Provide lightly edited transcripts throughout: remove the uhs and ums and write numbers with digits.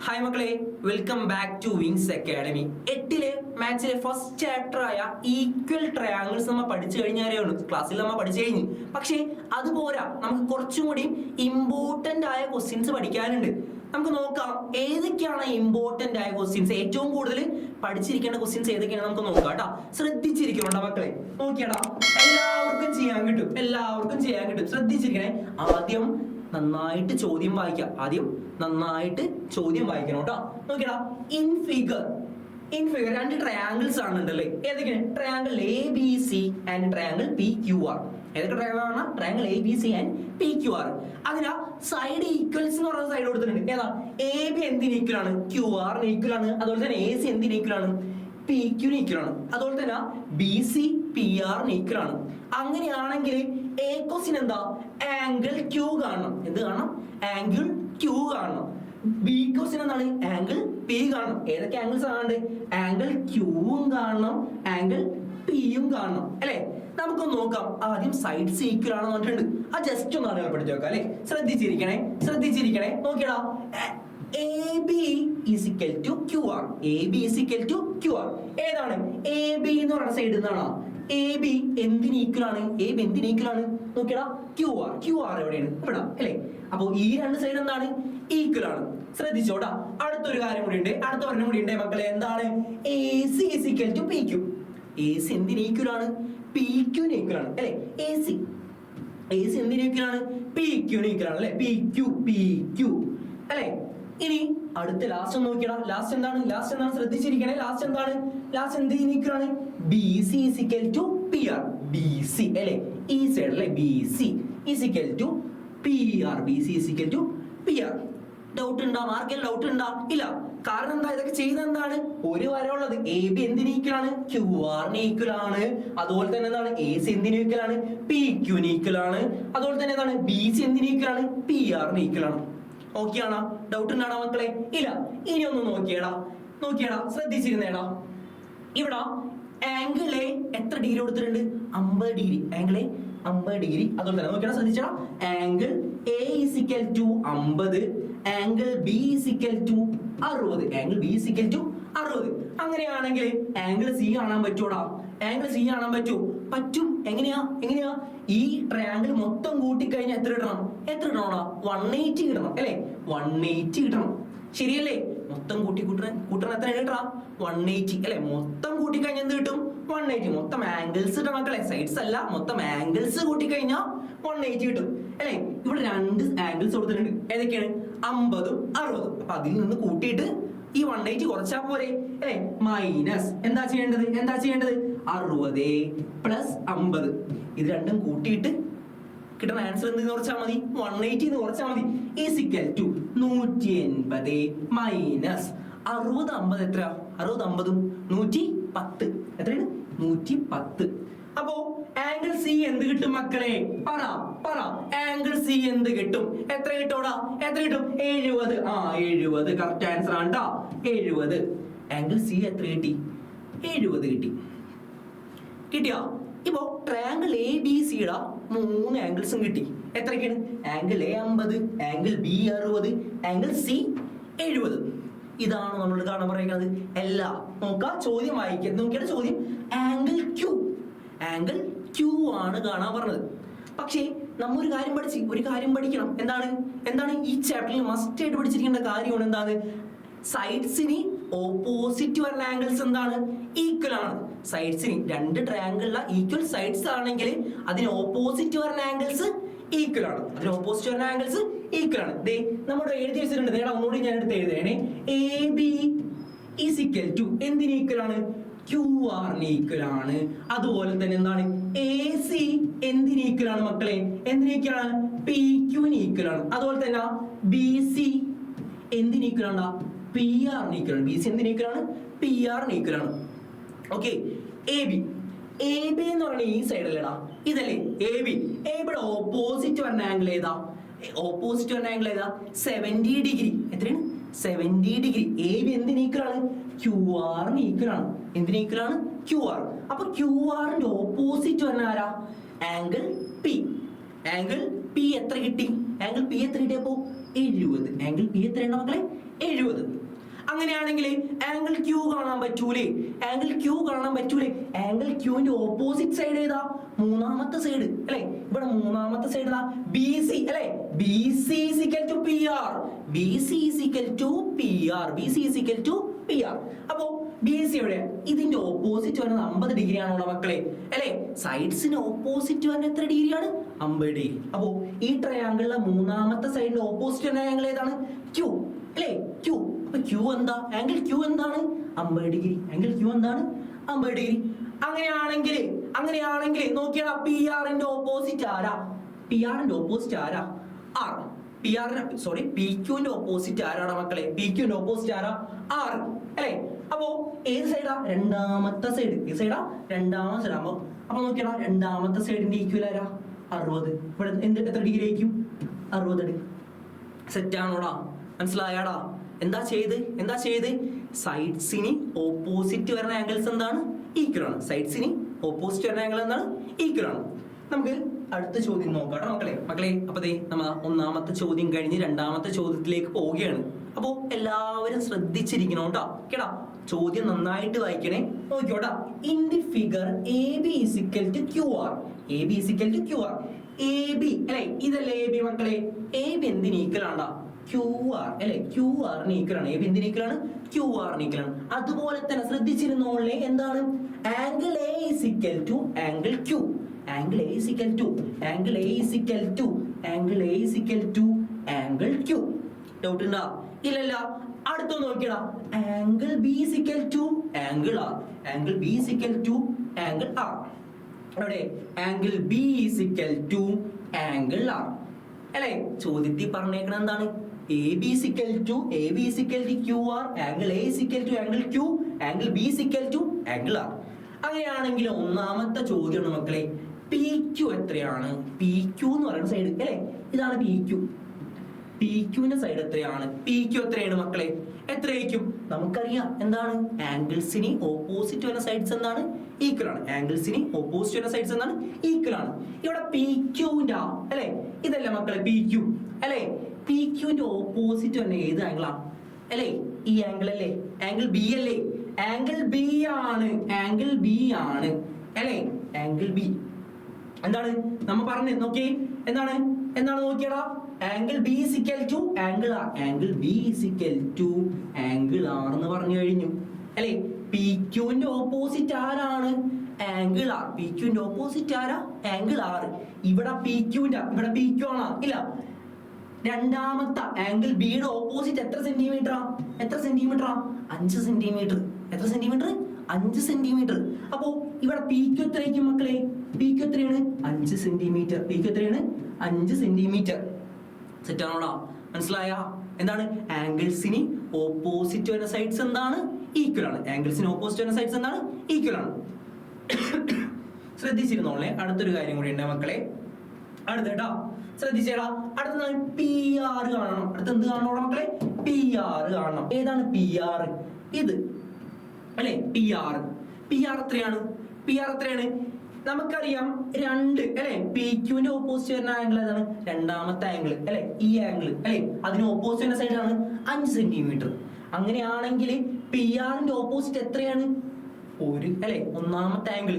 Hi മക്കളെ, welcome back to Wings Academy. 8ലെ മാത്സിലെ ഫസ്റ്റ് ചാപ്റ്റർ ആയ ഈക്വൽ ട്രയാങ്കിൾസ് നമ്മൾ പഠിച്ചു കഴിഞ്ഞാലാണ് ക്ലാസ്സിൽ നമ്മൾ പഠിച്ചു കഴിഞ്ഞു. പക്ഷേ അതുപോരാ, നമുക്ക് കുറച്ചും കൂടി ഇമ്പോർട്ടൻ്റ് ആയ ക്വസ്റ്റ്യൻസ് പഠിക്കാനുണ്ട്. നമുക്ക് നോക്കാം ഏതൊക്കെയാണ് ഇമ്പോർട്ടൻ്റ് ആയ ക്വസ്റ്റ്യൻസ്, ഏറ്റവും കൂടുതൽ പഠിച്ചിരിക്കേണ്ട ക്വസ്റ്റ്യൻസ് ഏതൊക്കെയാണ് നമുക്ക് നോക്കാം കേട്ടോ. ശ്രദ്ധിച്ചിരിക്കണോട്ടോ മക്കളെ, നോക്കിയാടാ, എല്ലാവർക്കും ചെയ്യാൻ കിട്ടും. ശ്രദ്ധിച്ചിരിക്കണേ. ആദ്യം നന്നായിട്ട് ചോദ്യം വായിക്കാം. കേട്ടോ. നോക്കിയടാ, ഇൻ ഫിഗർ രണ്ട് ട്രയാങ്കിൾസ് ആണുണ്ടല്ലേ. ഏതൊക്കെയാണ്? Triangle A B C and triangle P Q R. ഏതൊക്കെ ട്രയാങ്കിൾ ആണ്? Triangle A B C and P Q R. അതിനാ സൈഡ് ഈക്വൽസ് എന്ന് പറയുന്ന സൈഡ് കൊടുത്തിട്ടുണ്ട്. ഏതാ? എ ബി എന്തിന് ഈക്വൽ ആണ്? ക്യു ആറിന് ഈക്വൽ ആണ്. അതുപോലെ തന്നെ എ സി എന്തിന് ഈക്വൽ ആണ്? പി ക്യൂന് ഈക്വൽ ആണ്. അതുപോലെ തന്നെ ബി സി പി ആറിന് ഈക്വൽ ആണ്. അങ്ങനെയാണെങ്കിൽ എ ക്വസ്റ്റ്യൻ എന്താ? ആംഗിൾ ക്യൂ കാണണം. എന്ത് കാണണം? ആംഗിൾ ക്യൂ കാണണം. ബി ക്വസ്റ്റ്യൻ എന്താണ്? ആംഗിൾ പി കാണണം. ഏതൊക്കെ ആംഗിൾസ് കാണണ്ട്? ആംഗിൾ ക്യൂവും കാണണം, ആംഗിൾ പിയും കാണണം അല്ലെ. നമുക്കൊന്ന് നോക്കാം. ആദ്യം സൈഡ്സ് ഈക്വൽ ആണെന്ന് പറഞ്ഞിട്ടുണ്ട്. ആ ജസ്റ്റ് ഒന്ന് അടയാളപ്പെടുത്തി വെക്കാം അല്ലെ. ശ്രദ്ധിച്ചിരിക്കണേ. നോക്കിയടാ, AB is equal to QR. AB is equal to QR. ഏതാണ്? AB എന്ന് പറയുന്ന സൈഡ് എന്നാണോ? AB എന്തിന് ഈക്വൽ ആണ്? AB എന്തിന് ഈക്വൽ ആണ്? നോക്കിയടാ, QR. QR എവിടെയാണ്? ഇവിടെ അല്ലേ. അപ്പൊ ഈ രണ്ട് സൈഡ് എന്താണ്? ഈക്വൽ ആണ്. ശ്രദ്ധിച്ചോട്ടാ. അടുത്തൊരു കാര്യം കൂടി ഉണ്ട് മക്കളെ. എന്താണ്? AC is equal to PQ. AC എന്തിന് ഈക്വൽ ആണ്? PQ ന് ഈക്വൽ ആണ് അല്ലേ. AC എന്തിന് ഈക്വൽ ആണ്? PQ ന് ഈക്വൽ ആണ് അല്ലേ. PQ അല്ലേ. ഇനി അടുത്ത ലാസ്റ്റ് നോക്കിയടാ. ലാസ്റ്റ് എന്താണ്? ശ്രദ്ധിച്ചിരിക്കണേ. ലാസ്റ്റ് എന്ത് ഈക്വൽ ആണ്? BC is equal to PR. BC അല്ലേ, ഈ സൈഡ് അല്ലേ. BC is equal to PR. BC is equal to PR. Doubt ഉണ്ടോ? മാർക്കിൽ ഡൗട്ട് ഉണ്ടോ? ഇല്ല. കാരണം എന്താ? ഇതൊക്കെ ചെയ്യുന്നത് എന്താണ്? ഒരു വരവുള്ളത്. AB എന്തിന് ഈക്വൽ ആണ്? QR ന് ഈക്വൽ ആണ്. അതുപോലെ തന്നെ എന്താണ്? AC എന്തിന് ഈക്വൽ ആണ്? PQ ന് ഈക്വൽ ആണ്. അതുപോലെ തന്നെ എന്താണ്? BC എന്തിന് ഈക്വൽ ആണ്? PR ന് ഈക്വൽ ആണ്. ഓക്കെ ആണോ? ഡൗട്ട് ഉണ്ടാണോ മക്കളെ? ഇല്ല. ഇനി ഒന്ന് നോക്കിയടാ, ശ്രദ്ധിച്ചിരുന്നേടാ. ഇവിടെ ആംഗിൾ എ എത്ര ഡിഗ്രി കൊടുത്തിട്ടുണ്ട്? 50 ഡിഗ്രി. Angle A 50 degree. അതുപോലെ തന്നെ നോക്കിയാ ശ്രദ്ധിച്ചടാ, angle A is equal to 50, angle B is equal to 60. അങ്ങനെയാണെങ്കിൽ ആംഗിൾ സി കാണാൻ പറ്റൂടാ? ആംഗിൾ സി കാണാൻ പറ്റും. എങ്ങനെയാ? ഈ ട്രയാംഗിൾ മൊത്തം കൂട്ടിക്കഴിഞ്ഞാൽ എത്ര ഇടണോടാ? 180 കിട്ടണം അല്ലെ. 180 കിട്ടണം. ശരിയല്ലേ? മൊത്തം കൂട്ടണം എത്ര കിട്ടാ? 180 അല്ലെ. മൊത്തം കൂട്ടിക്കഴിഞ്ഞാൽ എന്ത് കിട്ടും? 180. മൊത്തം ആംഗിൾസ് കിട്ടണം മക്കളെ, സൈഡ്സ് അല്ല. മൊത്തം ആംഗിൾസ് കൂട്ടിക്കഴിഞ്ഞാൽ 180 കിട്ടും അല്ലെ. ഇവിടെ രണ്ട് ആംഗിൾസ് കൊടുത്തിട്ടുണ്ട്. ഏതൊക്കെയാണ്? 50 ഉം 60. അപ്പൊ അതിൽ നിന്ന് കൂട്ടിയിട്ട് ഈ 180 കുറച്ചാ പോരെ അല്ലെ. മൈനസ് എന്താ ചെയ്യേണ്ടത്? 60 പ്ലസ് 50. ഇത് രണ്ടും കൂട്ടിയിട്ട് കിട്ടുന്ന ആൻസർ എന്ത് കുറച്ചാൽ മതി? 180 കുറച്ചാൽ മതി. Is equal to 180 minus 60. 50 എത്രയാ? 60 50 110. എത്രയാണ്? 110. അപ്പോ ആംഗിൾ സി എന്ത് കിട്ടും മക്കളെ? പറ. ആംഗിൾ സി എന്ത് കിട്ടും? എത്ര കിട്ടോടാ? 70. 70 കറക്റ്റ് ആൻസർ ആണ് ട്ടോ. 70. ആംഗിൾ സി എത്ര കിട്ടി? 70 കിട്ടിയോ? ഇപ്പോ ട്രയാംഗിൾ എ ബി സിയുടെ 3 ആംഗിൾസും കിട്ടി. എത്രയ്ക്കാണ്? Angle A 50, angle B 60, angle C 70. ഇതാണ് നമ്മൾ കാണാൻ പറയുന്നത്. എല്ലാം നോക്കാം. ചോദ്യം വായിക്കാം. നോക്കിയാണ് ചോദ്യം. ആംഗിൾ ക്യൂ ആണ് കാണാൻ പറഞ്ഞത്. പക്ഷേ നമ്മ ഒരു കാര്യം പഠിക്കണം. എന്താണ് ഈ ചാപ്റ്ററിൽ മസ്റ്റ് ആയിട്ട് പഠിച്ചിരിക്കേണ്ട കാര്യമാണ്. എന്താണ്? സൈഡ്സിന് ഓപ്പോസിറ്റ് വരുന്ന ആംഗിൾസ് എന്താണ്? ഈക്വൽ ആണ്. സൈഡ്സിന് രണ്ട് ട്രയാംഗിളിലെ ഈക്വൽ സൈഡ്സ് ആണെങ്കിൽ അതിന് ഓപ്പോസിറ്റ് വരുന്ന ആംഗിൾസ് ഈക്വൽ ആണ്. നമ്മുടെ എഴുതി വെച്ചിട്ടുണ്ട്. ഒന്നുകൂടി ഞാൻ എടുത്ത് എഴുതേണേ. AB is equal to എന്തിന് ഈക്വൽ ആണ്? QR ന് ഈക്വൽ ആണ്. അതുപോലെ തന്നെ എന്താണ്? AC എന്തിന് ഈക്വൽ ആണ് മക്കളെ? PQ ന് ഈക്വൽ ആണ്. അതുപോലെ തന്നെ BC എന്തിന് ഈക്വൽ ആണ്? PR ന് ഈക്വൽ ആണ്. BC എന്തിന് ഈക്വൽ ആണ്? PR ന് ഈക്വൽ ആണ്. ഓക്കെ. AB എന്ന് പറഞ്ഞ ഈ സൈഡ് അല്ലേടാ, ഇതല്ലേ AB. ABയുടെ ഓപ്പോസിറ്റ് വരുന്ന ആംഗിൾ ഏതാ? 70 ഡിഗ്രി. എത്രയാണ്? 70 ഡിഗ്രി. AB എന്തിന് ഈക്വൽ ആണ്? QR ന് ഈക്വൽ ആണ്. എന്തിന് ഈക്വൽ ആണ്? QR. അപ്പൊ QR ന്റെ ഓപ്പോസിറ്റ് വരുന്ന ആരാ? Angle P. ആംഗിൾ P എത്ര കിട്ടി? അപ്പോ 70. ആംഗിൾ പി എത്രയാണ് മക്കളെ? 70. അങ്ങനെയാണെങ്കിൽ ആംഗിൾ ക്യൂ കാണാൻ പറ്റൂലേ? ആംഗിൾ ക്യൂ കാണാൻ പറ്റൂലേ? ആംഗിൾ ക്യൂവിന്റെ ഓപ്പോസിറ്റ് സൈഡ് ഏതാ? മൂന്നാമത്തെ സൈഡ് അല്ലെ? ഇവിടെ മൂന്നാമത്തെ സൈഡ് ഏതാ? ബി സി അല്ലെ? B C is equal to P R. B C is equal to P R. B C is equal to P R. അപ്പോ ബി സി എവിടെ? ഇതിന്റെ ഓപ്പോസിറ്റ് വരുന്നത് 50 ഡിഗ്രി ആണോ മക്കളെ? അല്ലെ? സൈഡ്സിന് ഓപ്പോസിറ്റ് വരുന്നത് എത്ര ഡിഗ്രിയാണ്? 50 ഡിഗ്രി. അപ്പോ ഈ ട്രയാങ്കിളിലെ മൂന്നാമത്തെ സൈഡിന്റെ ഓപ്പോസിറ്റ് വരുന്ന ആംഗിൾ ഏതാണ്? ക്യൂ അല്ലെ? ക്യൂ. അപ്പൊ ക്യൂ എന്താ? ആംഗിൾ ക്യൂ എന്താണ്? 50 ഡിഗ്രി. ആംഗിൾ ക്യൂ എന്താണ്? 50 ഡിഗ്രി. അങ്ങനെയാണെങ്കിൽ നോക്കിയാ പി ആറിന്റെ ഓപ്പോസിറ്റ് ആരാ? പി ആറിന്റെ ഓപ്പോസിറ്റ് ആരാ? ആർ. പി ക്യൂന്റെ ഓപ്പോസിറ്റ് ആരാണ് മക്കളെ? പി ക്യൂന്റെ ഓപ്പോസിറ്റ് ആരാ? ആർ അല്ലെ? അപ്പോ ഏത് സൈഡാ? രണ്ടാമത്തെ സൈഡ്. ഏത് സൈഡാ? രണ്ടാമത്തെ സൈഡ്. അപ്പൊ നോക്കിയാ രണ്ടാമത്തെ സൈഡിന്റെ ഈക്വൽ ആരാ? 60. ഇവിടെ എത്ര ഡിഗ്രി ആയിരിക്കും? 60 ഡിഗ്രി. സെറ്റ് ആണോടാ? മനസ്സിലായാടാ? എന്താ ചെയ്ത് സൈഡ്സിന് ഓപ്പോസിറ്റ് വരുന്ന ആംഗിൾസ് എന്താണ്? ഈക്വൽ ആണ്. സൈഡ്സിന് ഓപ്പോസിറ്റ് വരുന്ന ആംഗിൾ എന്താണ്? ഈക്വൽ ആണ്. നമുക്ക് അടുത്ത ചോദ്യം നോക്കാം മക്കളെ. അപ്പൊ നമ്മ ഒന്നാമത്തെ ചോദ്യം കഴിഞ്ഞ് രണ്ടാമത്തെ ചോദ്യത്തിലേക്ക് പോവുകയാണ്. അപ്പോ എല്ലാവരും ശ്രദ്ധിച്ചിരിക്കണം കേട്ടാ. ചോദ്യം നന്നായിട്ട് വായിക്കണേ. നോക്കിയോട്ടാ. In the figure A B is equal to Q R. A B is equal to Q R. A B അല്ലെ? ഇതല്ലേ എ ബി മക്കളെ? എ ബി എന്തിന് ഈക്വൽ ആണ്ടാ? ക്യൂ ആർ അല്ലെ? ക്യൂ ആറിന് ഈക്വൽ ആണ്. എ ബി എന്തിന് ഈക്വൽ ആണ്? ക്യൂ ആറിന് ഈക്വൽ ആണ്. അതുപോലെ തന്നെ ശ്രദ്ധിച്ചിരുന്നോളെ എന്താണ്? Angle A is equal to angle Q. Angle A is equal to angle A is equal to angle A is equal to angle Q. Doubt ഉണ്ടോ? ഇല്ലല്ല. അടുത്ത നോക്കിയടാ. Angle B is equal to angle R. Angle B is equal to angle R. അവിടെ angle B is equal to angle R അല്ലെ? ചോദ്യത്തിൽ പറഞ്ഞേക്കണ എന്താണ്? A B is equal to Q R. Angle A is equal to angle Q. Angle B is equal to angle R. അങ്ങനെയാണെങ്കിൽ ഒന്നാമത്തെ ചോദ്യമാണ് മക്കളെ, P Q എത്രയാണ്? പി ക്യൂ എന്ന് പറയുന്ന സൈഡ് അല്ലെ? ഇതാണ് പി ക്യൂ. പി ക്യൂവിന്റെ സൈഡ് എത്രയാണ്? പി ക്യൂ എത്രയാണ് മക്കളെ? എത്രയായിരിക്കും? നമുക്കറിയാം എന്താണ്? ആംഗിൾസിന് ഓപ്പോസിറ്റ് വരുന്ന സൈഡ്സ് എന്താണ്? ഈക്വൽ ആണ്. ആംഗിൾസിന് ഓപ്പോസിറ്റ് വരുന്ന സൈഡ്സ് എന്താണ്? ഈക്വൽ ആണ്. ഇവിടെ പി ക്യൂവിന്റെ അല്ലെ? ഇതല്ല മക്കളെ പി ക്യൂ അല്ലെ? പി ക്യൂവിന്റെ ഓപ്പോസിറ്റ് വരുന്ന ഏത് ആംഗിളാ അല്ലെ? ഈ ആംഗിൾ അല്ലേ? ആംഗിൾ ബി അല്ലേ? ആംഗിൾ ബി ആണ്. ആംഗിൾ ബി ആണ് അല്ലെ? ആംഗിൾ ബി എന്താണ് നമ്മ പറഞ്ഞു? നോക്കി എന്താണ് നോക്കിയടാ. Angle B is equal to angle R. Angle B is equal to angle R എന്ന് പറഞ്ഞു കഴിഞ്ഞു അല്ലെ? പി ക്യൂവിന്റെ ഓപ്പോസിറ്റ് ആരാണ്? Angle R. പി ക്യൂവിന്റെ ഓപ്പോസിറ്റ് ആരാ? Angle R. ഇവിടെ പി ക്യൂ ആണോ? ഇല്ല. രണ്ടാമത്തെ ആംഗിൾ ബിയുടെ ഓപ്പോസിറ്റ് എത്ര സെന്റിമീറ്ററാ? 5 സെന്റിമീറ്റർ. എത്ര സെന്റിമീറ്റർ? 5 സെന്റിമീറ്റർ. അപ്പോ ഇവിടെ പി ക്യൂ എത്രയായിരിക്കും മക്കളെ? പി ക്യൂ എത്രയാണ്? 5 സെന്റിമീറ്റർ. പി ക്യൂ എത്രയാണ്? 5 സെന്റിമീറ്റർ. സെറ്റ് ആണോടാ? മനസ്സിലായ? എന്താണ്? ആംഗിൾസിന് ഓപ്പോസിറ്റ് വരുന്ന സൈഡ്സ് എന്താണ്? ഈക്വൽ ആണ്. ആംഗിൾസിന് ഓപ്പോസിറ്റ് വരുന്ന സൈഡ്സ് എന്താണ്? ഈക്വൽ ആണ്. ശ്രദ്ധിച്ചിരുന്നോളെ. അടുത്തൊരു കാര്യം കൂടി ഉണ്ട് മക്കളെ. അടുത്തേട്ടാ ശ്രദ്ധിച്ചേടാ. അടുത്ത പി ആർ കാണണം. അടുത്ത എന്ത് കാണണം മക്കളെ? പി ആർ കാണണം. ഏതാണ് പി ആർ? ഇത് അല്ലെ? പി ആർ എത്രയാണ്? നമുക്കറിയാം 2 അല്ലെ? പി ക്യൂവിന്റെ ഓപ്പോസിറ്റ് വരുന്ന ആംഗിൾ ഏതാണ്? രണ്ടാമത്തെ ആംഗിൾ അല്ലെ? ഈ ആംഗിൾ അല്ലെ? അതിന് ഓപ്പോസിറ്റ് വരുന്ന സൈഡ് ആണ് 5 സെന്റിമീറ്റർ. അങ്ങനെയാണെങ്കിൽ പി ആറിന്റെ ഓപ്പോസിറ്റ് എത്രയാണ്? അല്ലെ? ഒന്നാമത്തെ ആംഗിൾ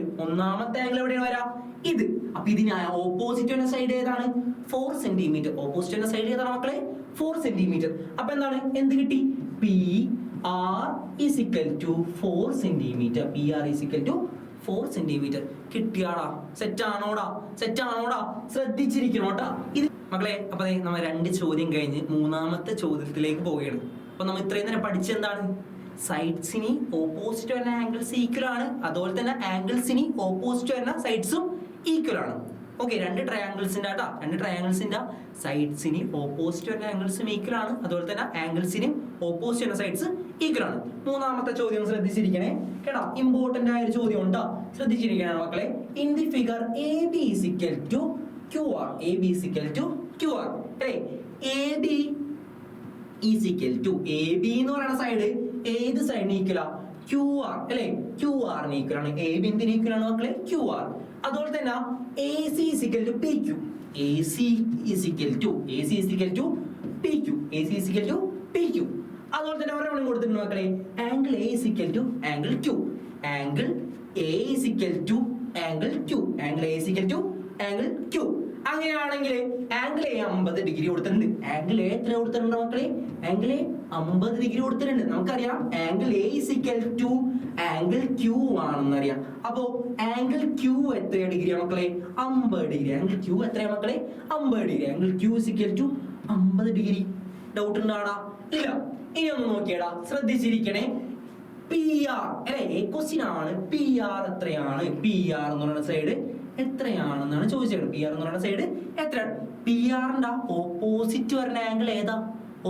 എവിടെയാണ് വരാ? ഇത്. അപ്പൊ ഇതിന് ഓപ്പോസിറ്റ് വരുന്ന സൈഡ് ഏതാണ്? 4 സെന്റിമീറ്റർ. ഓപ്പോസിറ്റ് വരുന്ന സൈഡ് ഏതാണ് മക്കളെ? 4 സെന്റിമീറ്റർ. അപ്പൊ എന്താണ്? എന്ത് കിട്ടി? P R is equal to 4 centimetre. P R is equal to 4 centimetre. കിട്ടിയാടാ? സെറ്റ് ആണോടാ? ശ്രദ്ധിച്ചിരിക്കണോട്ടാ ഇത് മക്കളെ. അപ്പൊ നമ്മൾ 2 ചോദ്യം കഴിഞ്ഞ് മൂന്നാമത്തെ ചോദ്യത്തിലേക്ക് പോവുകയാണ്. അപ്പൊ നമ്മൾ ഇത്രയും നേരം പഠിച്ചെന്താണ്? സൈഡ്സിന് ഓപ്പോസിറ്റ് വരുന്ന ആംഗിൾസ് ഈക്വൽ ആണ്. അതുപോലെ തന്നെ ആംഗിൾസിന് ഓപ്പോസിറ്റ് വരുന്ന സൈഡ്സും ഈക്വൽ ആണ്. ഓക്കെ. 2 ട്രയാങ്കിൾസിന്റെ സൈഡ്സിന് ഓപ്പോസിറ്റ് വരുന്ന ആംഗിൾസും ഈക്വൽ ആണ്. അതുപോലെ തന്നെ ആംഗിൾസിന് ഓപ്പോസിറ്റ് വരുന്ന സൈഡ്സ് ഈക്വൽ ആണ്. മൂന്നാമത്തെ ചോദ്യം ശ്രദ്ധിച്ചിരിക്കണേ കേട്ടോ. ഇമ്പോർട്ടന്റ് ആയ ഒരു ചോദ്യം ഉണ്ടോ? ശ്രദ്ധിച്ചിരിക്കണേ മക്കളെ. In the figure A B is equal to Q R. A B is equal to Q R അല്ലേ? A B is equal to A B എന്ന് പറയുന്ന സൈഡ് ഏത് സൈഡിന് ഈക്വലാ? ക്യൂ ആർ അല്ലെ? ക്യൂ ആറിന് ഈക്വൽ ആണ്. എ ബി എന്തിന് ഈക്വൽ ആണ് മക്കളെ? Q R. അതുപോലെ തന്നെ A C is equal to P Q. A C is equal to P Q. A C is equal to P Q. അതുപോലെ തന്നെ ഒരെണ്ണം കൊടുത്തിട്ടുണ്ട് മക്കളെ, angle A is equal to angle Q. Angle A is equal to angle Q. Angle A is equal to angle Q. അങ്ങനെയാണെങ്കിൽ angle A 50 degree കൊടുത്തിട്ടുണ്ട്. Angle A എത്ര കൊടുത്തിട്ടുണ്ട് മക്കളെ? ആംഗിൾ എ 50 ഡിഗ്രി കൊടുത്തിട്ടുണ്ട്. നമുക്കറിയാം angle A is equal to angle Q ആണെന്ന് അറിയാം. അപ്പോ ആംഗിൾ ക്യൂ എത്ര ഡിഗ്രിയാ മക്കളെ? 50 ഡിഗ്രി. ആംഗിൾ ക്യൂ എത്രയാ മക്കളെ? 50 degree. Angle Q is equal to 50 degree. Doubt ഉണ്ടാടാ? ഇല്ല. ഇനി ഒന്ന് നോക്കിയടാ, ശ്രദ്ധിച്ചിരിക്കണേ. പി ആർ അല്ലെ ക്വസ്റ്റ്യൻ ആണ്. പി ആർ എത്രയാണ്? പി ആർ എന്ന് പറയുന്ന സൈഡ് എത്രയാണെന്നാണ് ചോദിച്ചത്. പി ആർ എന്ന് പറയുന്ന സൈഡ് എത്രയാണ്? പി ആറിന്റെ ഓപ്പോസിറ്റ് വരുന്ന ആംഗിൾ ഏതാ?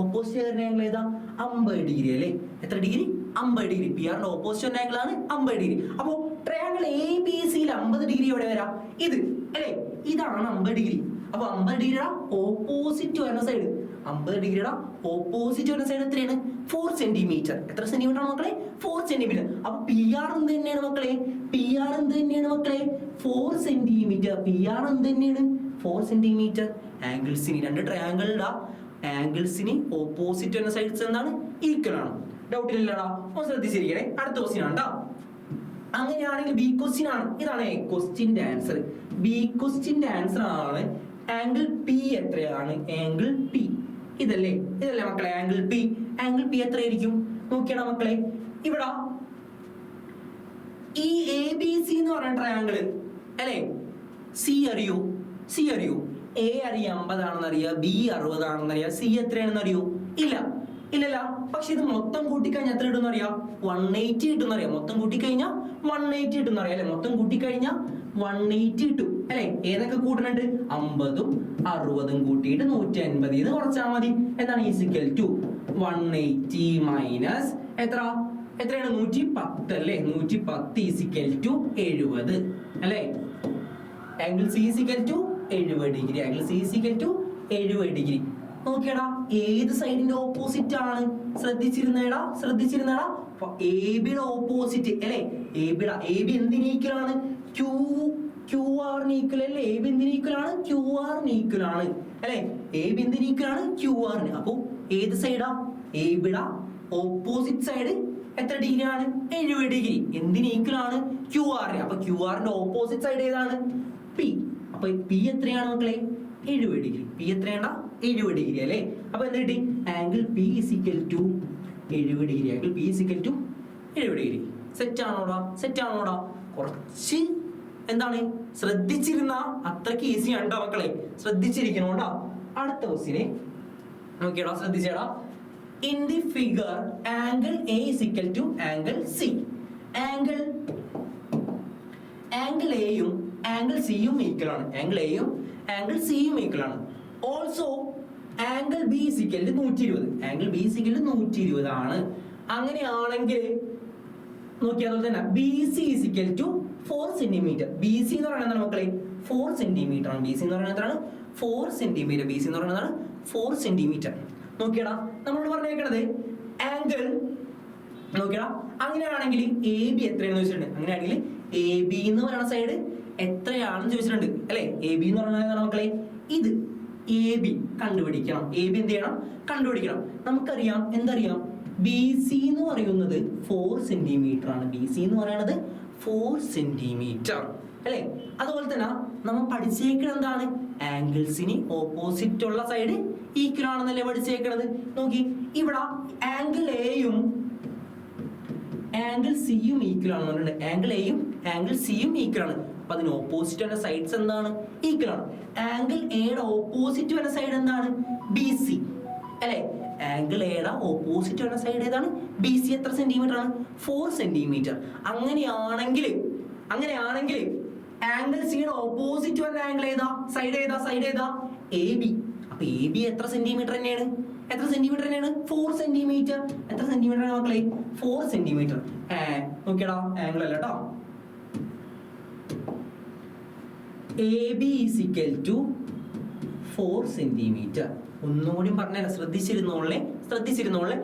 ഓപ്പോസിറ്റ് വരുന്ന ആംഗിൾ ഏതാ? 50 ഡിഗ്രി അല്ലേ? എത്ര ഡിഗ്രി? 50 ഡിഗ്രി. പി ആറിന്റെ ഓപ്പോസിറ്റ് വരുന്ന ആംഗിൾ ആണ് 50 ഡിഗ്രി. അപ്പോ ട്രയാംഗിൾ എ ബി സിയിൽ 50 ഡിഗ്രി എവിടെ വരാം? ഇത് അല്ലേ? ഇതാണ് 50 ഡിഗ്രി. അപ്പൊ 50 ഡിഗ്രിയുടെ ഓപ്പോസിറ്റ് വരുന്ന സൈഡ്, 50 ഡിഗ്രിയുടെ ഓപ്പോസിറ്റ് വരുന്ന സൈഡ് എത്രയാണ്? 4 സെന്റിമീറ്റർ. എത്ര സെന്റിമീറ്റർ ആണ് മക്കളെ? 4 സെന്റിമീറ്റർ. അപ്പൊ പി ആർ എന്ത് തന്നെയാണ് മക്കളെ? പി ആർ എന്ത് തന്നെയാണ് മക്കളെ? 4 സെന്റിമീറ്റർ. പി ആർ എന്ത് തന്നെയാണ്? 4 സെന്റിമീറ്റർ. ആംഗിൾസിന്, രണ്ട് ട്രയാംഗിളുടെ ആംഗിൾസിന് ഓപ്പോസിറ്റ് വരുന്ന സൈഡ്സ് എന്താണ്? ഈക്വൽ ആണ്. ഡൗട്ട് ഇല്ലടാ? ഒന്ന് ശ്രദ്ധിച്ചിരിക്കണേ. അടുത്ത ക്വസ്റ്റ്യൻ ആണ്. അങ്ങനെയാണെങ്കിൽ ബി ക്വസ്റ്റ്യൻ ആണ്. ഇതാണ് എ ക്വസ്റ്റ്യന്റെ ആൻസർ. ബി ക്വസ്റ്റ്യന്റെ ആൻസർ ആണ് ആംഗിൾ പി എത്രയാണ്? ആംഗിൾ പി ഇതല്ലേ? ഇതല്ലേ മക്കളെ ആംഗിൾ പി? ആംഗിൾ പി എത്രയായിരിക്കും? നോക്കിയടാ മക്കളെ, ഇവിടെ ഈ എ ബി സി എന്ന് പറയുന്ന ട്രയാംഗിള് അല്ലേ? സി അറിയോ? സി അറിയോ? എ അറിയാം 50 ആണെന്ന് അറിയാം, ബി 60 ആണെന്ന് അറിയാം, സി എത്രയാണെന്ന് അറിയോ? ഇല്ല. ഇല്ലല്ല. പക്ഷെ ഇത് മൊത്തം കൂട്ടിക്കഴിഞ്ഞാൽ എത്ര കിട്ടും അറിയാം? 180 കിട്ടും അറിയാം. മൊത്തം കൂട്ടിക്കഴിഞ്ഞാൽ 180 കിട്ടും അറിയാം അല്ലെ? മൊത്തം കൂട്ടിക്കഴിഞ്ഞാൽ 180 കിട്ടും അല്ലെ? ഏതൊക്കെ കൂട്ടുന്നുണ്ട്? 50ഉം 60ഉം കൂട്ടിയിട്ട് 180 ഇത് കുറച്ചാൽ മതി. എന്താണ്? ഈസിക്കൽ ടു 180 മൈനസ് എത്ര? എത്രയാണ്? 110 അല്ലേ? 110 ഈസിക്കൽ ടു 70 അല്ലേ? Angle C is equal to 70 degree. Angle C is equal to 70 degree. നോക്കിയടാ, ഏത് സൈഡിന്റെ ഓപ്പോസിറ്റ് ആണ്? ശ്രദ്ധിച്ചിരുന്നേടാ? ശ്രദ്ധിച്ചിരുന്നേടാ? എ ബിയുടെ ഓപ്പോസിറ്റ് അല്ലെ? എ ബി എന്തിന് ഈക്വൽ ആണ്? ക്യൂ ആറിന് ഈക്വൽ അല്ലേ? എ ബി എന്തിന് ഈക്വൽ ആണ്? ക്യൂ ആറിന് ഈക്വൽ ആണ് അല്ലെ? എ ബി എന്തിന് ഈക്വൽ ആണ്? ക്യൂ ആറിന്. അപ്പൊ ഏത് സൈഡാ? എ ബിയുടെ ഓപ്പോസിറ്റ് സൈഡ് എത്ര ഡിഗ്രി ആണ്? 70 ഡിഗ്രി. എന്തിന് ഈക്വൽ ആണ്? ക്യൂ ആറിന്. അപ്പൊ ക്യൂ ആറിന്റെ ഓപ്പോസിറ്റ് സൈഡ് ഏതാണ്? പി. അപ്പൊ പി എത്രയാണ് മക്കളെ? 70 ഡിഗ്രി. പി എത്രയാണ്? 70 ഡിഗ്രി അല്ലേ? അപ്പൊ എന്ത് കിട്ടി? Angle P is equal to 70 degree. Angle P is equal to 70 degree. Set ആണോടാ? സെറ്റ് ആണോടാ? കുറച്ച് എന്താണ് ശ്രദ്ധിച്ചിരുന്ന അത്രയ്ക്ക് ഈസി ആണ് മക്കളെ. ശ്രദ്ധിച്ചിരിക്കണോണ്ടാ. അടുത്ത ക്വസ്റ്റ്യനെ നോക്കിയടാ, ശ്രദ്ധിച്ചേടാ. In the figure angle A is equal to angle C. Angle എയും ആംഗിൾ സിയും ഈക്വൽ ആണ്. ആംഗിൾ എയും ആംഗിൾ സിയും ഈക്വൽ ആണ്. Also angle B is equal to 120. Angle B is equal to 120 ആണ്. അങ്ങനെയാണെങ്കിൽ നോക്കിയാൽ തന്നെ B C is equal to 4 centimetre. B C എന്ന് പറയുന്നത് എന്താണ് മക്കളെ? 4 സെന്റിമീറ്റർ ആണ്. ബി സി എന്ന് പറയുന്നത് എന്താണ്? 4 സെന്റിമീറ്റർ. ബി സി എന്ന് പറയുന്നത് 4 സെന്റിമീറ്റർ. നോക്കിയടാ, നമ്മളോട് പറഞ്ഞേക്കണത് ആംഗിൾ നോക്കിയടാ. അങ്ങനെയാണെങ്കിൽ എ ബി എത്രയാണെന്ന് ചോദിച്ചിട്ടുണ്ട്. അങ്ങനെയാണെങ്കിൽ എ ബി എന്ന് പറയുന്ന സൈഡ് എത്രയാണെന്ന് ചോദിച്ചിട്ടുണ്ട് അല്ലെ? എ ബി എന്ന് പറയുന്നത് എന്താണ് മക്കളെ? ഇത് എ ബി കണ്ടുപിടിക്കണം. എ ബി എന്ത് ചെയ്യണം? കണ്ടുപിടിക്കണം. നമുക്കറിയാം, എന്തറിയാം? ബി സി എന്ന് പറയുന്നത് 4 സെന്റിമീറ്റർ ആണ്. ബി സി എന്ന് പറയുന്നത് 4 സെന്റിമീറ്റർ അല്ലെ? അതുപോലെ തന്നെ നമ്മൾ പഠിച്ചേക്കുന്നത് എന്താണ്? ആംഗിൾസിന് ഓപ്പോസിറ്റ് ഉള്ള സൈഡ് ഈക്വൽ ആണെന്നല്ലേ പഠിച്ചേക്കണത്. നോക്കി, ഇവിടെ ആംഗിൾ എയും ആംഗിൾ സിയും ഈക്വൽ ആണ് പറഞ്ഞിട്ടുണ്ട്. ആംഗിൾ എയും ആംഗിൾ സിയും ഈക്വൽ ആണ്. അപ്പൊ അതിന് ഓപ്പോസിറ്റ് വരുന്ന സൈഡ്സ് എന്താണ്? ഈക്വൽ ആണ്. ആംഗിൾ എയുടെ ഓപ്പോസിറ്റ് വരുന്ന സൈഡ് എന്താണ്? ബി സി അല്ലെ? ആംഗിൾ എയുടെ ഓപ്പോസിറ്റ് വരുന്ന സൈഡ് ഏതാണ്? B C. എത്ര സെന്റിമീറ്റർ ആണ്? 4 സെന്റിമീറ്റർ. അങ്ങനെയാണെങ്കിൽ ആംഗിൾ സിയുടെ ഓപ്പോസിറ്റ് വരുന്ന ആംഗിൾ ഏതാ? സൈഡ് ഏതാ? സൈഡ് ഏതാ? A B. അപ്പൊ എ ബി എത്ര സെന്റിമീറ്റർ തന്നെയാണ്? എത്ര സെന്റിമീറ്റർ തന്നെയാണ്? 4 സെന്റിമീറ്റർ. എത്ര സെന്റിമീറ്റർ ആണ് മക്കളെ? 4 സെന്റിമീറ്റർ. നോക്കിയടാ, ആംഗിൾ അല്ല കേട്ടോ. A B is equal to 4 centimetre. ഒന്നുകൂടി പറഞ്ഞുതരാം, ശ്രദ്ധിച്ചിരുന്നോളെ.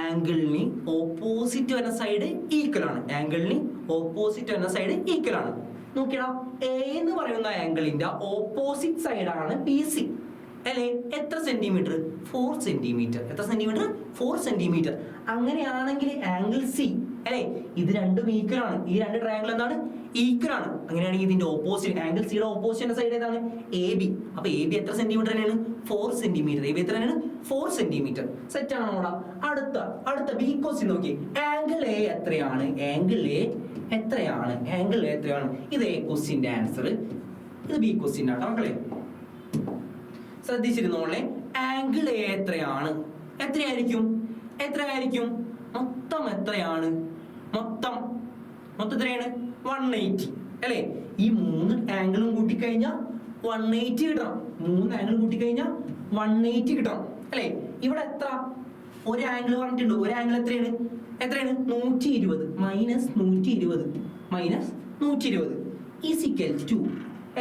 ആംഗിളിന് ഓപ്പോസിറ്റ് വരുന്ന സൈഡ് ഈക്വൽ ആണ്. ആംഗിളിന് ഓപ്പോസിറ്റ് വരുന്ന സൈഡ് ഈക്വൽ ആണ്. നോക്കിയടാ, എ എന്ന് പറയുന്ന ആംഗിളിന്റെ ഓപ്പോസിറ്റ് സൈഡാണ് ബി സി. അല്ലെ? എത്ര സെന്റിമീറ്റർ? 4 സെന്റിമീറ്റർ. എത്ര സെന്റിമീറ്റർ? 4 സെന്റിമീറ്റർ. അങ്ങനെയാണെങ്കിൽ ആംഗിൾ സി അല്ലെ, ഇത് രണ്ടും ഈക്വൽ ആണ്. ഈ രണ്ട് ട്രയാങ്കിൾ എന്താണ്? ഈക്വൽ ആണ്. അങ്ങനെയാണെങ്കിൽ ഇതിന്റെ ഓപ്പോസിറ്റ് ആംഗിൾ സിയുടെ ഓപ്പോസിറ്റ് സൈഡ് ഏതാണ്? A B. അപ്പൊ എ ബി എത്ര സെന്റിമീറ്റർ തന്നെയാണ്? 4 സെന്റിമീറ്റർ. എ ബി എത്ര തന്നെയാണ്? 4 സെന്റിമീറ്റർ. സെറ്റ് ആണോ? അടുത്ത ബി ക്വസ്റ്റ്യൻ നോക്കി. ആംഗിൾ എ എത്രയാണ്? ആംഗിൾ എ എത്രയാണ്? ആംഗിൾ എ എത്രയാണ്? ഇത് എ ക്വസ്റ്റ്യന്റെ ആൻസർ, ഇത് ബി ക്വസ്റ്റ്യൻ ആണ് മക്കളെ. ശ്രദ്ധിച്ചിരുന്നോളെ. ആംഗിൾ എ എത്രയാണ്? എത്രയായിരിക്കും? മൊത്തം എത്രയാണ്? മൊത്തം എത്രയാണ്? 180 അല്ലെ? ഈ 3 ആംഗിളും കൂട്ടിക്കഴിഞ്ഞാൽ 180 കിട്ടണം. 3 ആംഗിൾ കൂട്ടിക്കഴിഞ്ഞാൽ 180 കിട്ടണം അല്ലെ? ഇവിടെ എത്ര? ഒരു ആംഗിൾ പറഞ്ഞിട്ടുണ്ട്. ഒരു ആംഗിൾ എത്രയാണ്? 120 മൈനസ് 120 ഈസിക്കൽ ടു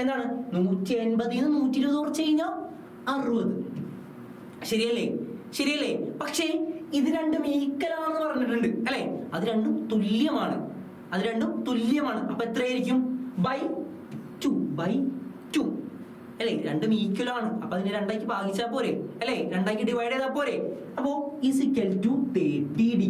എന്താണ്? 180 120 കുറച്ച് കഴിഞ്ഞാൽ 60. ശരിയല്ലേ? പക്ഷേ ഇത് രണ്ടും ഈക്വൽ ആണെന്ന് പറഞ്ഞിട്ടുണ്ട് അല്ലെ? അത് രണ്ടും തുല്യമാണ്. അപ്പൊ എത്രയായിരിക്കും? ബൈ ടു അല്ലെ? രണ്ടും ഈക്വൽ ആണ്. അപ്പൊ അതിനെ രണ്ടാക്കി ഭാഗിച്ചാൽ പോരെ അല്ലെ? രണ്ടാക്കി ഡിവൈഡ് ചെയ്താൽ പോരെ? അപ്പോ ഈസിക്കൽ ടു 30 ഡിഗ്രി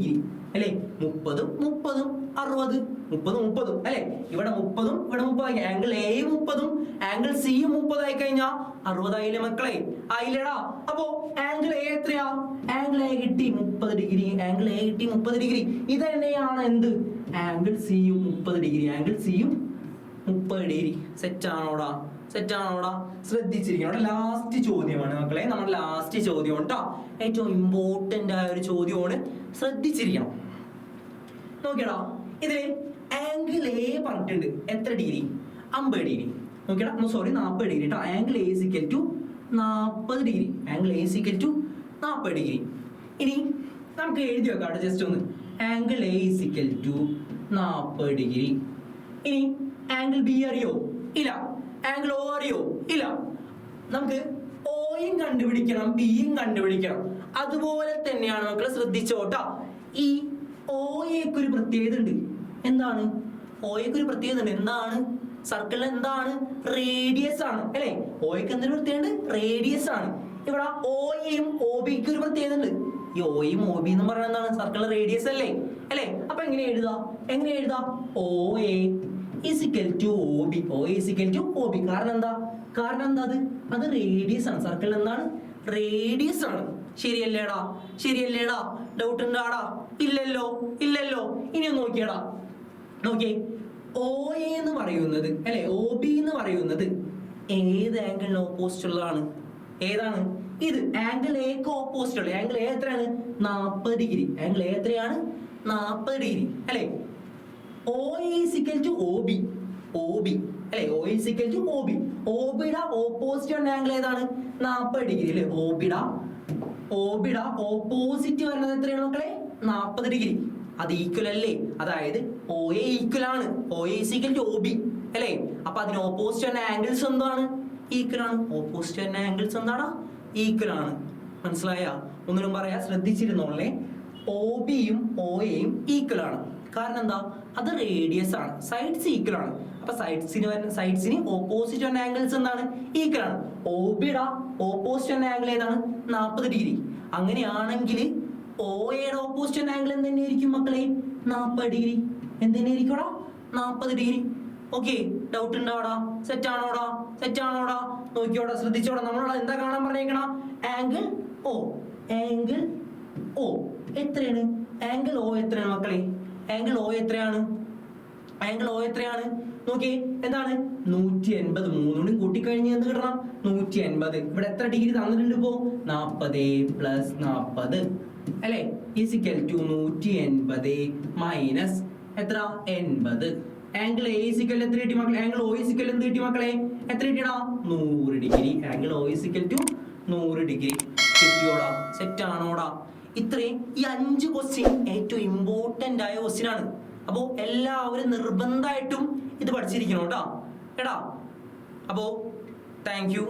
അല്ലെ? 30 60 30 അല്ലെ? ഇവിടെ 30 ആംഗിൾ എയും 30 ആംഗിൾ സിയും 30 ആയി കഴിഞ്ഞാൽ 60 ആയില്ലേ മക്കളെ? ആയില്ലടാ. അപ്പോ ആംഗിൾ എ എത്രയാ? ആംഗിൾ എ കിട്ടി 30 ഡിഗ്രി. ഇത് തന്നെയാണ് എന്ത്? ആംഗിൾ സിയും 30 ഡിഗ്രി. സെറ്റ് ആണോടാ? ശ്രദ്ധിച്ചിരിക്കണം. ലാസ്റ്റ് ചോദ്യമാണ് മക്കളെ, നമ്മുടെ ലാസ്റ്റ് ചോദ്യം കേട്ടോ. ഏറ്റവും ഇമ്പോർട്ടന്റ് ആയ ഒരു ചോദ്യമാണ്. ശ്രദ്ധിച്ചിരിക്കണം. നോക്കിയടാ, ഇതില് ആംഗിൾ എ പറഞ്ഞിട്ടുണ്ട്. എത്ര ഡിഗ്രി? 50 ഡിഗ്രി. നോക്കിയടാ, 40 ഡിഗ്രി കേട്ടോ. Angle A equal to 40 degree. ഇനി നമുക്ക് എഴുതി വെക്കാം ജസ്റ്റ് ഒന്ന്. Angle A equal to 40 degree. ഇനി ആംഗിൾ ബി അറിയോ? ഇല്ല. ആംഗിൾ ഒ അറിയോ? ഇല്ല. നമുക്ക് ഓയും കണ്ടുപിടിക്കണം, ബിയും കണ്ടുപിടിക്കണം. അതുപോലെ തന്നെയാണ് മക്കളെ, ശ്രദ്ധിച്ചോട്ടാ. ഈ ഓയക്ക് ഒരു പ്രത്യേകത ഉണ്ട്. എന്താണ്? എന്താണ്? സർക്കിളിൽ എന്താണ്? റേഡിയസ് ആണ് അല്ലെ? ഓയ്ക്ക് എന്തൊരു പ്രത്യേകത? റേഡിയസ് ആണ്. ഇവിടെ ഓയും ഒ ബിക്ക് ഒരു പ്രത്യേകത ഉണ്ട്. ഈ ഓയും ഒ ബി എന്ന് പറയുന്നത് എന്താണ്? സർക്കിളിലെ റേഡിയസ് അല്ലേ? അപ്പൊ എങ്ങനെ എഴുതാം? O A is equal to O B. കാരണം എന്താ? അത് റേഡിയസ് ആണ്. സർക്കിളിൽ എന്താണ്? റേഡിയസ് ആണ്. ശരിയല്ലേടാ? ഡൗട്ട് ഉണ്ടാടാ? ഇല്ലല്ലോ. ഇനി ഒന്ന് നോക്കിയേ. ഒ എ എന്ന് പറയുന്നത് അല്ലെ, ഒ ബി എന്ന് പറയുന്നത് ഏത് ആംഗിളിന് ഓപ്പോസിറ്റ് ഉള്ളതാണ്? ഏതാണ് ഇത്? ആംഗിൾ എക്ക് ഓപ്പോസിറ്റ് ഉള്ള ആംഗിൾ എ എത്രയാണ്? 40 ഡിഗ്രി. ആംഗിൾ എ എത്രയാണ്? 40 ഡിഗ്രി അല്ലെ? O is equal to O B അല്ലെ? O is equal to O B. O ബിയുടെ ഓപ്പോസിറ്റ് ഉള്ള ആംഗിൾ ഏതാണ്? 40 ഡിഗ്രി അല്ലെ? ഒ ബിയുടെ ഓപ്പോസിറ്റ് വരുന്നത് എത്രയാണ് മക്കളെ? 40 ഡിഗ്രി. അത് ഈക്വൽ അല്ലേ? അതായത് ഒ എ ഈക്വൽ ആണ്. O A is equal to O B അല്ലെ? അപ്പൊ അതിന് ഓപ്പോസിറ്റ് വരുന്ന ആംഗിൾസ് എന്താണ്? ഈക്വൽ ആണ്. ഈക്വൽ ആണ്. മനസ്സിലായ? ഒന്നിനും പറയാ, ശ്രദ്ധിച്ചിരുന്നോളേ. ഒ ബിയും ഒ എയും ഈക്വൽ ആണ്. കാരണം എന്താ? അത് റേഡിയസ് ആണ്. സൈഡ്സ് ഈക്വൽ ആണ്. അപ്പൊ സൈഡ്സിന് ഓപ്പോസിറ്റ് വരുന്ന ആംഗിൾസ് എന്താണ്? ഈക്വൽ ആണ്. ഒ ബിയുടെ ഓപ്പോസിറ്റ് വരുന്ന ആംഗിൾ ഏതാണ്? 40 ഡിഗ്രി. അങ്ങനെയാണെങ്കിൽ ഒ എയുടെ ഓപ്പോസിറ്റ് ആംഗിൾ എന്ത് തന്നെയായിരിക്കും മക്കളെ? 40 ഡിഗ്രി. എന്ത് തന്നെയായിരിക്കും? 40 ഡിഗ്രി. ഓക്കെ, ഡൗട്ട് ഉണ്ടാവടാ? സെറ്റ് ആണോടാ? നോക്കിയോടാ, ശ്രദ്ധിച്ചോടാ. നമ്മളോട് എന്താ കാണാൻ പറഞ്ഞേക്കണ? ആംഗിൾ ഓ എത്രയാണ്? ആംഗിൾ ഓ എത്രയാണ് മക്കളെ? ആംഗിൾ ഓ എത്രയാണ്? നോക്കിയേ, എന്താണ്? 180. 3 കൂട്ടിക്കഴിഞ്ഞ് എന്ത് കിട്ടണം? 180. ഇവിടെ എത്ര ഡിഗ്രി തന്നിട്ടുണ്ട് ഇപ്പോ? 40 പ്ലസ് 40 അല്ലെ? ഈസിക്കൽ ടു 180 മൈനസ് എത്ര? 80. ആംഗിൾ എ ഈസിക്കൽ എത്ര കിട്ടി മക്കളെ? ആംഗിൾ ഒ ഈസിക്കൽ എന്ത് കിട്ടി മക്കളെ? എത്ര കിട്ടിയടാ? 100 degree. Angle O is equal to 100 degree. കിട്ടിയോടാ? സെറ്റ് ആണോടാ? ഇത്രയും ഈ 5 ക്വസ്റ്റ്യൻ ഏറ്റവും ഇമ്പോർട്ടന്റ് ആയ ക്വസ്റ്റ്യൻ ആണ്. അപ്പോ എല്ലാവരും നിർബന്ധമായിട്ടും ഇത് പഠിച്ചിരിക്കണം കേട്ടോ. അപ്പോ താങ്ക് യു.